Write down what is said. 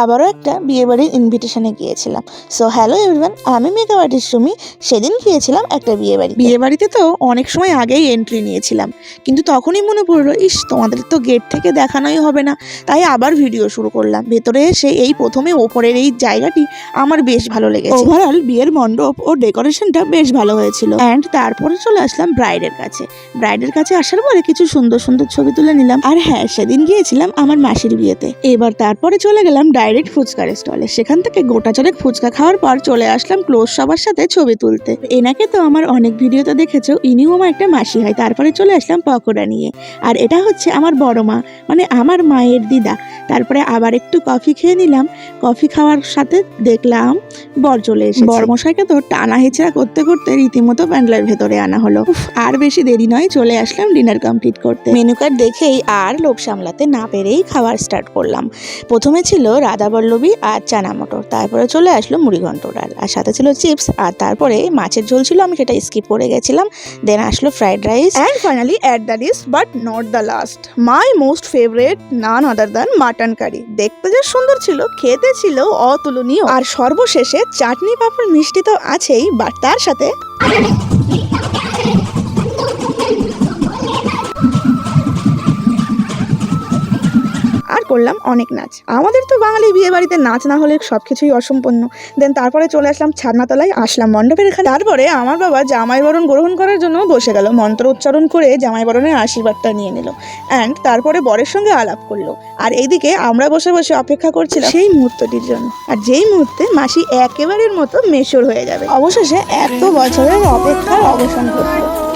আবারও একটা বিয়েবাড়ির ইনভিটেশনে গিয়েছিলাম। সো হ্যালো এভরিওয়ান, আমি মেকআপ আর্টিস্ট সুমি। সেদিন গিয়েছিলাম একটা বিয়েবাড়িতে তো অনেক সময় আগেই এন্ট্রি নিয়েছিলাম, কিন্তু তখনই মনে পড়লো তোমাদের তো গেট থেকে দেখানোই হবে না, তাই আবার ভিডিও শুরু করলাম। ভেতরে এসে এই প্রথমে ওপরের এই জায়গাটি আমার বেশ ভালো লেগেছে। ওভারঅল বিয়ের মণ্ডপ ও ডেকোরেশনটা বেশ ভালো হয়েছিল। অ্যান্ড তারপরে চলে আসলাম ব্রাইডের কাছে আসার পরে কিছু সুন্দর সুন্দর ছবি তুলে নিলাম। আর হ্যাঁ, সেদিন গিয়েছিলাম আমার মাসির বিয়েতে। এবার তারপরে চলে গেলাম ডাইরেক্ট ফুচকার স্টলে। সেখান থেকে গোটা চারেক ফুচকা খাওয়ার পর চলে আসলাম ক্লোজ সবার সাথে ছবি তুলতে। এনাকে তো আমার অনেক ভিডিওতে দেখেছো, ইনিও আমার একটা মাসি হয়। তারপরে চলে আসলাম পকোড়া নিয়ে। আর এটা হচ্ছে আমার বড় মা, মানে আমার মায়ের দিদা। তারপরে আবার একটু কফি খেয়ে নিলাম। কফি খাওয়ার সাথে দেখলাম বর চলে এসেছে। বরমশাইকে তো টানা হেঁচড়া করতে করতে রীতিমতো প্যান্ডেলের ভেতরে আনা হলো। আর বেশি দেরি নয়, চলে আসলাম ডিনার কমপ্লিট করতে। মেনু কার্ড দেখেই আর লোভ সামলাতে না পেরেই খাবার স্টার্ট করলাম। প্রথমে ছিল রাধাবল্লভী আর চানা মটর, তারপরে চলে আসলো মুড়িঘণ্ট ডাল, আর সাথে ছিল চিপস, আর তারপরে মাছের ঝোল ছিল, আমি সেটা স্কিপ করে গেছিলাম। দেন আসলো fried rice, and finally at the least but not the last, my most favourite none other than mutton curry. দেখতে যে সুন্দর ছিল, খেতে ছিল অতুলনীয়। আর সর্বশেষে চাটনি পাঁপড় মিষ্টি তো আছেই, বাট তার সাথে আর করলাম অনেক নাচ। আমাদের তো বাঙালি বিয়ে বাড়িতে নাচ না হলে সবকিছুই অসম্পূর্ণ। দেন তারপরে চলে আসলাম ছাদনাতলায়, আসলাম মণ্ডপের এখানে। তারপরে আমার বাবা জামাই বরণ গ্রহণ করার জন্য বসে গেল, মন্ত্র উচ্চারণ করে জামাই বরণের আশীর্বাদটা নিয়ে নিল, অ্যান্ড তারপরে বরের সঙ্গে আলাপ করলো। আর এইদিকে আমরা বসে বসে অপেক্ষা করছিলাম সেই মুহূর্তটির জন্য, আর যেই মুহূর্তে মাসি একেবারের মতো মেশর হয়ে যাবে। অবশেষে এত বছরের অপেক্ষার অবসান ঘটল।